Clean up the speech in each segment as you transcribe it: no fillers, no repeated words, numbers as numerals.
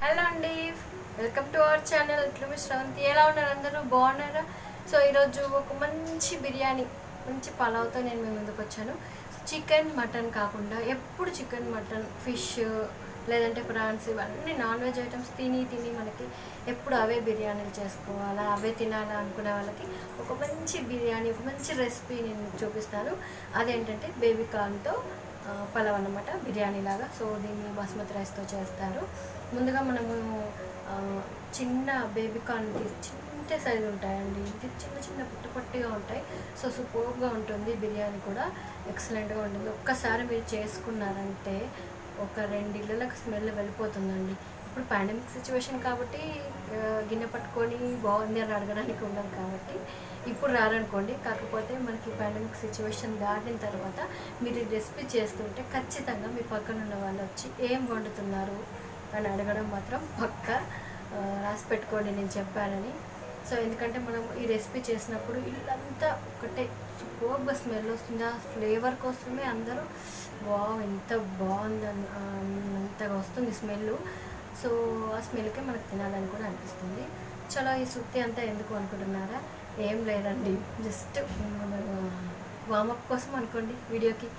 Hello అండి, welcome to our channel ఇట్లు మీ శ్రవంతి. ఎలా ఉన్నారు అందరూ? బాగున్నారా? సో ఈరోజు ఒక మంచి బిర్యానీ, మంచి పలావ్తో నేను మీ ముందుకు వచ్చాను. చికెన్ మటన్ కాకుండా ఎప్పుడు చికెన్ మటన్ ఫిష్ లేదంటే ప్రాన్స్ ఇవన్నీ నాన్ వెజ్ ఐటమ్స్ తిని మనకి ఎప్పుడు అవే బిర్యానీలు చేసుకోవాలా, అవే తినాలా అనుకునే వాళ్ళకి ఒక మంచి బిర్యానీ, ఒక మంచి రెసిపీ నేను చూపిస్తాను. అదేంటంటే బేబీ కార్న్తో పలావ్ అన్నమాట, బిర్యానీ లాగా. సో దీన్ని బాస్మతి రైస్తో చేస్తారు. ముందుగా మనము చిన్న బేబీ కార్న్ చిన్న సైజు ఉంటాయండి, ఇది చిన్న పొట్టిగా ఉంటాయి. సో సూపర్గా ఉంటుంది, బిర్యానీ కూడా ఎక్సలెంట్గా ఉంటుంది. ఒక్కసారి మీరు చేసుకున్నారంటే ఒక 2 ఇళ్ళకి స్మెల్ వెళ్ళిపోతుందండి. ఇప్పుడు పాండమిక్ సిచ్యువేషన్ కాబట్టి గిన్నె పట్టుకొని బాగుంది అని అడగడానికి ఉన్నాం కాబట్టి ఇప్పుడు రారనుకోండి. కాకపోతే మనకి పాండమిక్ సిచ్యువేషన్ దాటిన తర్వాత మీరు ఈ రెసిపీ చేస్తుంటే ఖచ్చితంగా మీ పక్కన ఉన్న వాళ్ళు వచ్చి ఏం వండుతున్నారు అని అడగడం మాత్రం పక్కా రాసి పెట్టుకోండి, నేను చెప్పానని. సో ఎందుకంటే మనం ఈ రెసిపీ చేసినప్పుడు ఇల్లంతా ఒకటే సూపర్గా స్మెల్ వస్తుంది. ఆ ఫ్లేవర్ కోసమే అందరూ వావ్ ఎంత బాగుంది అంతగా వస్తుంది స్మెల్. సో ఆ స్మెల్కే మనకు తినాలని కూడా అనిపిస్తుంది. చాలా ఈ సుత్తి అంతా ఎందుకు అనుకుంటున్నారా? ఏం లేదండి, జస్ట్ వామప్ కోసం అనుకోండి వీడియోకి.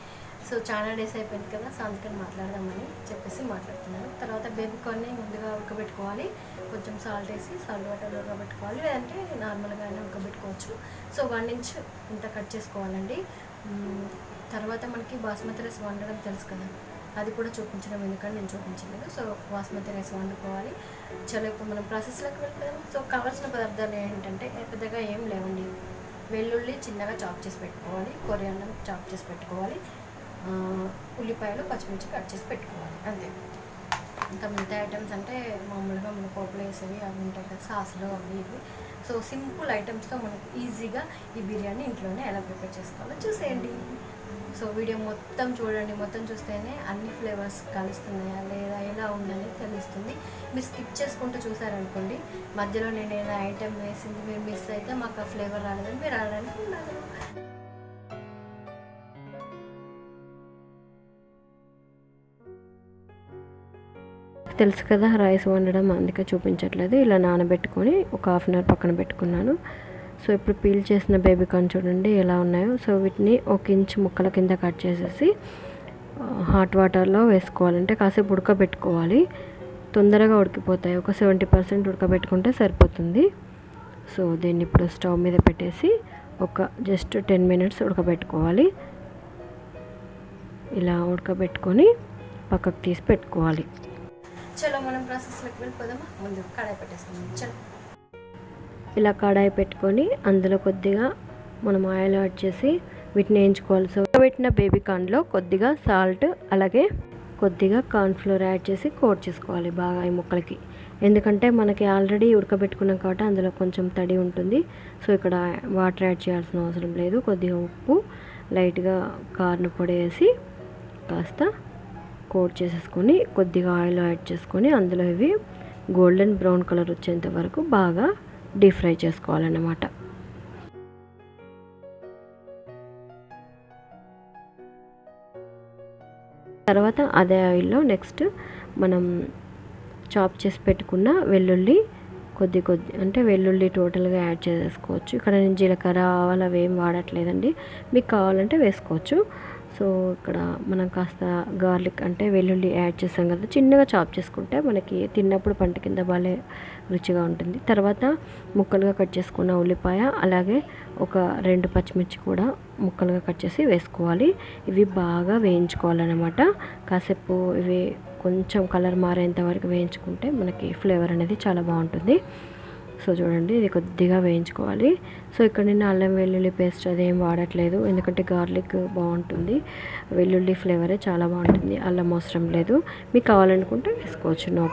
సో చాలా డేస్ అయిపోయింది కదా, సో అందుకని మాట్లాడదామని చెప్పేసి మాట్లాడుతున్నాను. తర్వాత బేబీ కార్న్ని ముందుగా ఉడకబెట్టుకోవాలి, కొంచెం సాల్ట్ వేసి సాల్ట్ వాటర్లో ఉడకబెట్టుకోవాలి, లేదంటే నార్మల్గానే ఉడకబెట్టుకోవచ్చు. సో 1 ఇంచ్ ఇంత కట్ చేసుకోవాలండి. తర్వాత మనకి బాస్మతి రైస్ వండడం తెలుసు కదా, అది కూడా చూపించడం ఎందుకంటే నేను చూపించలేదు. సో బాస్మతి రైస్ వండుకోవాలి. చాలా ఇప్పుడు మనం ప్రాసెస్లోకి వెళ్ళిపోయాము. సో కావాల్సిన పదార్థాలు ఏంటంటే పెద్దగా ఏం లేవండి. వెల్లుల్లి చిన్నగా చాప్ చేసి పెట్టుకోవాలి, కొరియాండర్ చాప్ చేసి పెట్టుకోవాలి, ఉల్లిపాయలు పచ్చిమిర్చి కట్ చేసి పెట్టుకోవాలి, అంతే. ఇంకా మిగతా ఐటమ్స్ అంటే మామూలుగా మన పోపులు వేసేవి అవి ఉంటాయి కదా, సాసులు అవి ఇవి. సో సింపుల్ ఐటమ్స్తో మనకు ఈజీగా ఈ బిర్యానీ ఇంట్లోనే ఎలా ప్రిపేర్ చేసుకోవాలో చూసేయండి. సో వీడియో మొత్తం చూడండి, మొత్తం చూస్తేనే అన్ని ఫ్లేవర్స్ కలుస్తున్నాయా లేదా ఎలా ఉందని తెలుస్తుంది. మీరు స్కిప్ చేసుకుంటూ చూసారనుకోండి, మధ్యలో నేను ఏదైనా ఐటెం వేసింది మీరు మిస్ అయితే మాకు ఆ ఫ్లేవర్ రాలేదని మీరు రావడానికి ఉండదు. తెలుసు కదా రైస్ వండడం, అందుకే చూపించట్లేదు. ఇలా నానబెట్టుకొని ఒక 1/2 అవర్ పక్కన పెట్టుకున్నాను. సో ఇప్పుడు పీల్ చేసిన బేబీ కార్న్ చూడండి ఎలా ఉన్నాయో. సో వీటిని 1 ఇంచ్ ముక్కల కింద కట్ చేసేసి హాట్ వాటర్లో వేసుకోవాలంటే కాసేపు ఉడకబెట్టుకోవాలి, తొందరగా ఉడికిపోతాయి. ఒక 70% ఉడకబెట్టుకుంటే సరిపోతుంది. సో దీన్ని ఇప్పుడు స్టవ్ మీద పెట్టేసి ఒక జస్ట్ 10 మినిట్స్ ఉడకబెట్టుకోవాలి. ఇలా ఉడకబెట్టుకొని పక్కకు తీసి పెట్టుకోవాలి. చలో మనం ప్రాసెస్లోకి వెళ్ళిపోదామా. ముందు కడాయి పెట్టేసుకుందాం. చలో ఇలా కడాయి పెట్టుకొని అందులో కొద్దిగా మనం ఆయిల్ యాడ్ చేసి వీటిని వేయించుకోవాలి. సో పెట్టిన బేబీ కార్న్లో కొద్దిగా సాల్ట్ అలాగే కొద్దిగా కార్న్ఫ్లోర్ యాడ్ చేసి కోట్ చేసుకోవాలి బాగా ఈ ముక్కలకి. ఎందుకంటే మనకి ఆల్రెడీ ఉడకబెట్టుకున్నాం కాబట్టి అందులో కొంచెం తడి ఉంటుంది. సో ఇక్కడ వాటర్ యాడ్ చేయాల్సిన అవసరం లేదు. కొద్దిగా ఉప్పు, లైట్గా కార్న్ పొడి వేసి కాస్త కోట్ చేసేసుకొని కొద్దిగా ఆయిల్ యాడ్ చేసుకొని అందులో ఇవి గోల్డెన్ బ్రౌన్ కలర్ వచ్చేంత వరకు బాగా డీప్ ఫ్రై చేసుకోవాలన్నమాట. తర్వాత అదే ఆయిల్లో నెక్స్ట్ మనం చాప్ చేసి పెట్టుకున్న వెల్లుల్లి కొద్ది అంటే వెల్లుల్లి టోటల్గా యాడ్ చేసేసుకోవచ్చు. ఇక్కడ నేను జీలకర్ర ఆవాలు అవి ఏం వాడట్లేదండి, మీకు కావాలంటే వేసుకోవచ్చు. సో ఇక్కడ మనం కాస్త గార్లిక్ అంటే వెల్లుల్లి యాడ్ చేసాం కదా, చిన్నగా చాప్ చేసుకుంటే మనకి తిన్నప్పుడు పంట కింద భలే రుచిగా ఉంటుంది. తర్వాత ముక్కలుగా కట్ చేసుకున్న ఉల్లిపాయ అలాగే ఒక 2 పచ్చిమిర్చి కూడా ముక్కలుగా కట్ చేసి వేసుకోవాలి. ఇవి బాగా వేయించుకోవాలన్నమాట. కాసేపు ఇవి కొంచెం కలర్ మారేంత వరకు వేయించుకుంటే మనకి ఫ్లేవర్ అనేది చాలా బాగుంటుంది. సో చూడండి ఇది కొద్దిగా వేయించుకోవాలి. సో ఇక్కడ నేను అల్లం వెల్లుల్లి పేస్ట్ అదేం వాడట్లేదు, ఎందుకంటే గార్లిక్ బాగుంటుంది, వెల్లుల్లి ఫ్లేవరే చాలా బాగుంటుంది, అల్లం అవసరం లేదు. మీకు కావాలనుకుంటే వేసుకోవచ్చు.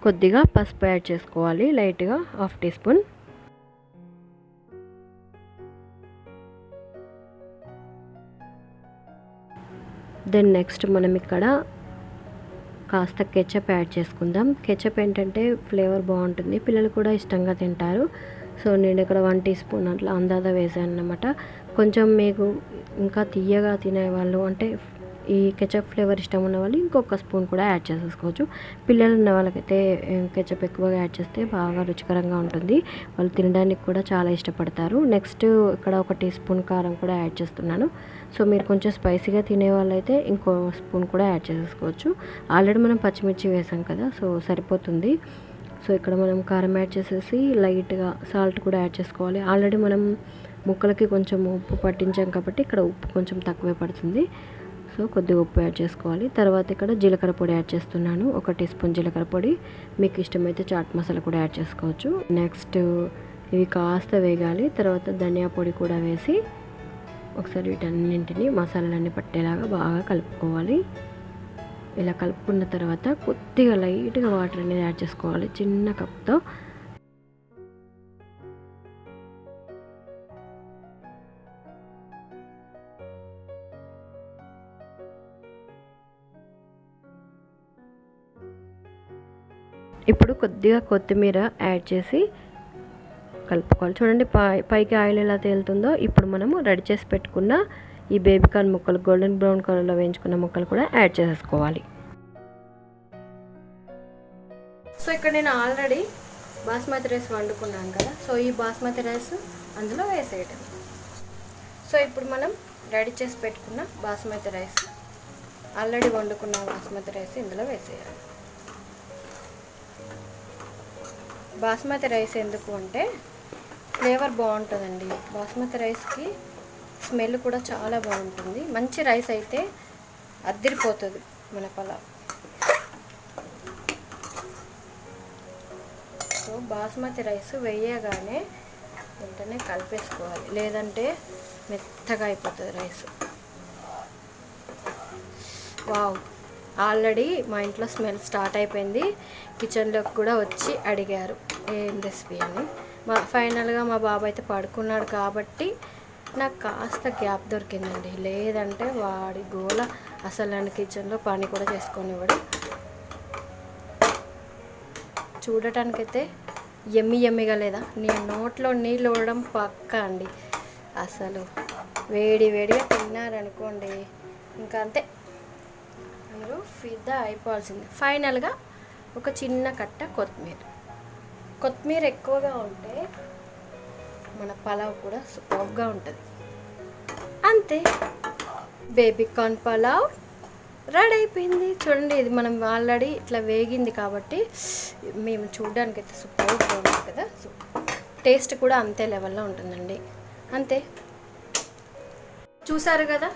కొద్దిగా పసుపు యాడ్ చేసుకోవాలి, లైట్గా 1/2 టీ స్పూన్. దెన్ నెక్స్ట్ మనం ఇక్కడ కాస్త కెచప్ యాడ్ చేసుకుందాం. కెచప్ ఏంటంటే ఫ్లేవర్ బాగుంటుంది, పిల్లలు కూడా ఇష్టంగా తింటారు. సో నేను ఇక్కడ 1 టీ స్పూన్ అట్లా అందాజ వేసాను అన్నమాట. కొంచెం మీకు ఇంకా తీయగా తినేవాళ్ళు అంటే ఈ కెచప్ ఫ్లేవర్ ఇష్టం ఉన్న వాళ్ళు ఇంకొక స్పూన్ కూడా యాడ్ చేసేసుకోవచ్చు. పిల్లలు ఉన్న వాళ్ళకైతే కెచప్ ఎక్కువగా యాడ్ చేస్తే బాగా రుచికరంగా ఉంటుంది, వాళ్ళు తినడానికి కూడా చాలా ఇష్టపడతారు. నెక్స్ట్ ఇక్కడ ఒక టీ స్పూన్ కారం కూడా యాడ్ చేస్తున్నాను. సో మీరు కొంచెం స్పైసీగా తినే వాళ్ళైతే ఇంకో స్పూన్ కూడా యాడ్ చేసేసుకోవచ్చు. ఆల్రెడీ మనం పచ్చిమిర్చి వేసాం కదా, సో సరిపోతుంది. సో ఇక్కడ మనం కారం యాడ్ చేసేసి లైట్గా సాల్ట్ కూడా యాడ్ చేసుకోవాలి. ఆల్రెడీ మనం ముక్కలకి కొంచెం ఉప్పు పట్టించాం కాబట్టి ఇక్కడ ఉప్పు కొంచెం తక్కువే పడుతుంది. సో కొద్దిగా ఉప్పు యాడ్ చేసుకోవాలి. తర్వాత ఇక్కడ జీలకర్ర పొడి యాడ్ చేస్తున్నాను, 1 టీ స్పూన్ జీలకర్ర పొడి. మీకు ఇష్టమైతే చాట్ మసాలా కూడా యాడ్ చేసుకోవచ్చు. నెక్స్ట్ ఇవి కాస్త వేగాలి. తర్వాత ధనియా పొడి కూడా వేసి ఒకసారి వీటన్నింటినీ మసాలాలన్నీ పట్టేలాగా బాగా కలుపుకోవాలి. ఇలా కలుపుకున్న తర్వాత కొద్దిగా లైట్గా వాటర్ అనేది యాడ్ చేసుకోవాలి చిన్న కప్తో. ఇప్పుడు కొద్దిగా కొత్తిమీర యాడ్ చేసి కలుపుకోవాలి. చూడండి పైకి ఆయిల్ ఎలా తేలుతుందో. ఇప్పుడు మనము రెడీ చేసి పెట్టుకున్న ఈ బేబీ కార్న్ ముక్కలు, గోల్డెన్ బ్రౌన్ కలర్లో వేయించుకున్న ముక్కలు కూడా యాడ్ చేసేసుకోవాలి. సో ఇక్కడ నేను ఆల్రెడీ బాస్మతి రైస్ వండుకున్నాను కదా, సో ఈ బాస్మతి రైస్ అందులో వేసేయటం. సో ఇప్పుడు మనం రెడీ చేసి పెట్టుకున్న బాస్మతి రైస్, ఆల్రెడీ వండుకున్న బాస్మతి రైస్ ఇందులో వేసేయాలి. బాస్మతి రైస్ ఎందుకు అంటే ఫ్లేవర్ బాగుంటుందండి. బాస్మతి రైస్కి స్మెల్ కూడా చాలా బాగుంటుంది. మంచి రైస్ అయితే అద్దిరిపోతుంది మన పలావ్. సో బాస్మతి రైస్ వేయగానే వెంటనే కలిపేసుకోవాలి, లేదంటే మెత్తగా అయిపోతుంది రైస్. వావ్, ఆల్రెడీ మా ఇంట్లో స్మెల్ స్టార్ట్ అయిపోయింది. కిచెన్లోకి కూడా వచ్చి అడిగారు ఏం రెసిపీ అని. ఫైనల్గా మా బాబు అయితే పడుకున్నాడు కాబట్టి నాకు కాస్త గ్యాప్ దొరికిందండి, లేదంటే వాడి గోల అసలు నన్ను కిచెన్లో పని కూడా చేసుకునేవాడు. చూడటానికైతే ఎమ్మిగా లేదా, నేను నోట్లో నీళ్ళు ఊడడం పక్కా అండి. అసలు వేడిగా తిన్నారనుకోండి ఇంకా అంతే, మీరు ఫిదా అయిపోవాల్సిందే. ఫైనల్గా ఒక చిన్న కట్ట కొత్తిమీర ఎక్కువగా ఉంటే మన పలావ్ కూడా సూపర్గా ఉంటుంది. అంతే, బేబీ కార్న్ పలావ్ రెడీ అయిపోయింది. చూడండి, ఇది మనం ఆల్రెడీ ఇట్లా వేగింది కాబట్టి మేము చూడడానికైతే సూపర్గా ఉంటుంది కదా. టేస్ట్ కూడా అంతే లెవెల్లో ఉంటుందండి. అంతే, చూసారు కదా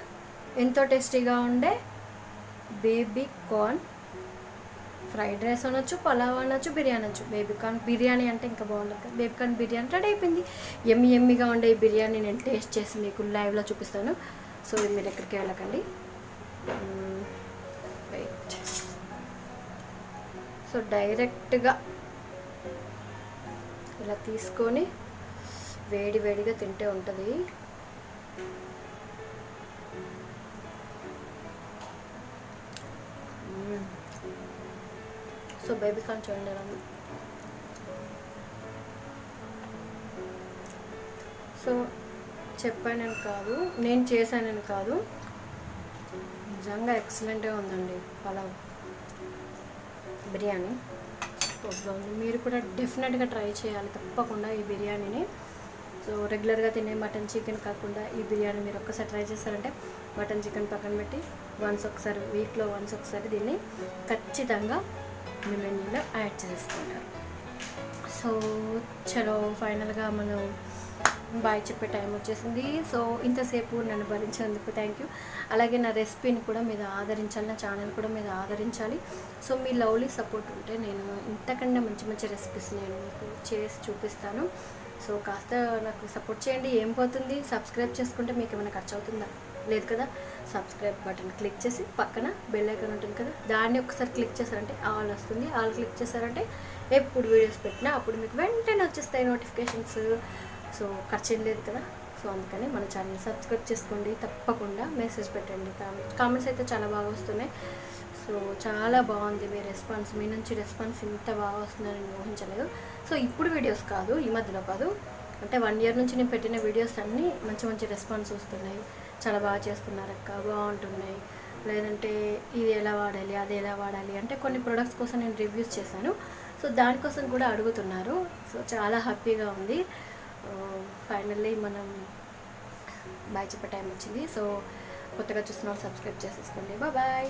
ఎంతో టేస్టీగా ఉండే బేబీ కార్న్ ఫ్రైడ్ రైస్ అనొచ్చు, పలావ్ అనొచ్చు, బిర్యానీ అనొచ్చు. బేబీ కార్న్ బిర్యానీ అంటే ఇంకా బాగుంటుంది కదా. బేబీ కార్న్ బిర్యానీ రెడీ అయిపోయింది. ఎమ్మిగా ఉండే ఈ బిర్యానీ నేను టేస్ట్ చేసి మీకు లైవ్లో చూపిస్తాను. సో మీరు ఎక్కడికి వెళ్ళకండి. వెయిట్. సో డైరెక్ట్గా ఇలా తీసుకొని వేడిగా తింటే ఉంటుంది. సో బేబీ కార్న్ చూడండి ఎలా ఉంది. సో చెప్పానని కాదు, నేను చేశానని కాదు, నిజంగా ఎక్సలెంట్గా ఉందండి పలావ్ బిర్యానీ. సూపర్గా ఉంది. మీరు కూడా డెఫినెట్గా ట్రై చేయాలి తప్పకుండా ఈ బిర్యానీని. సో రెగ్యులర్గా తినే మటన్ చికెన్ కాకుండా ఈ బిర్యానీ మీరు ఒక్కసారి ట్రై చేస్తారంటే మటన్ చికెన్ పక్కన పెట్టి వీక్లో వన్స్ ఒకసారి దీన్ని ఖచ్చితంగా మీ మెన్యూలో యాడ్ చేసుకుంటారు. సో చలో ఫైనల్గా మనం బాయ్ చెప్పే టైం వచ్చేసింది. సో ఇంతసేపు నన్ను భరించినందుకు థ్యాంక్ యూ. అలాగే నా రెసిపీని కూడా మీరు ఆదరించాలి, నా ఛానల్ కూడా మీరు ఆదరించాలి. సో మీ లవ్లీ సపోర్ట్ ఉంటే నేను ఇంతకన్నా మంచి రెసిపీస్ నేను మీకు చేసి చూపిస్తాను. సో కాస్త నాకు సపోర్ట్ చేయండి. ఏం పోతుంది, సబ్స్క్రైబ్ చేసుకుంటే మీకు ఏమైనా ఖర్చు అవుతుందా? లేదు కదా. సబ్స్క్రైబ్ బటన్ క్లిక్ చేసి పక్కన బెల్ ఐకాన్ ఉంటుంది కదా, దాన్ని ఒకసారి క్లిక్ చేశారంటే ఆల్ వస్తుంది. ఆల్ క్లిక్ చేశారంటే ఎప్పుడు వీడియోస్ పెట్టినా అప్పుడు మీకు వెంటనే వచ్చేస్తాయి నోటిఫికేషన్స్. సో ఖర్చు ఏం లేదు కదా. సో అందుకని మన ఛానల్ సబ్స్క్రైబ్ చేసుకోండి. తప్పకుండా మెసేజ్ పెట్టండి. కామెంట్స్ అయితే చాలా బాగా వస్తున్నాయి. సో చాలా బాగుంది మీ రెస్పాన్స్. మీ నుంచి రెస్పాన్స్ ఇంత బాగా వస్తుందని నేను ఊహించలేదు. సో ఇప్పుడు వీడియోస్ కాదు, ఈ మధ్యలో కాదు, అంటే 1 year నుంచి నేను పెట్టిన వీడియోస్ అన్నీ మంచి రెస్పాన్స్ వస్తున్నాయి. చాలా బాగా చేస్తున్నారు అక్క, బాగుంటున్నాయి, లేదంటే ఇది ఎలా వాడాలి అది ఎలా వాడాలి అంటే కొన్ని ప్రొడక్ట్స్ కోసం నేను రివ్యూస్ చేశాను. సో దానికోసం కూడా అడుగుతున్నారు. సో చాలా హ్యాపీగా ఉంది. ఫైనల్లీ మనం బాయ్ చెప్పే టైం వచ్చింది. సో కొత్తగా చూసిన వాళ్ళు సబ్స్క్రైబ్ చేసేసుకోండి. బాయ్.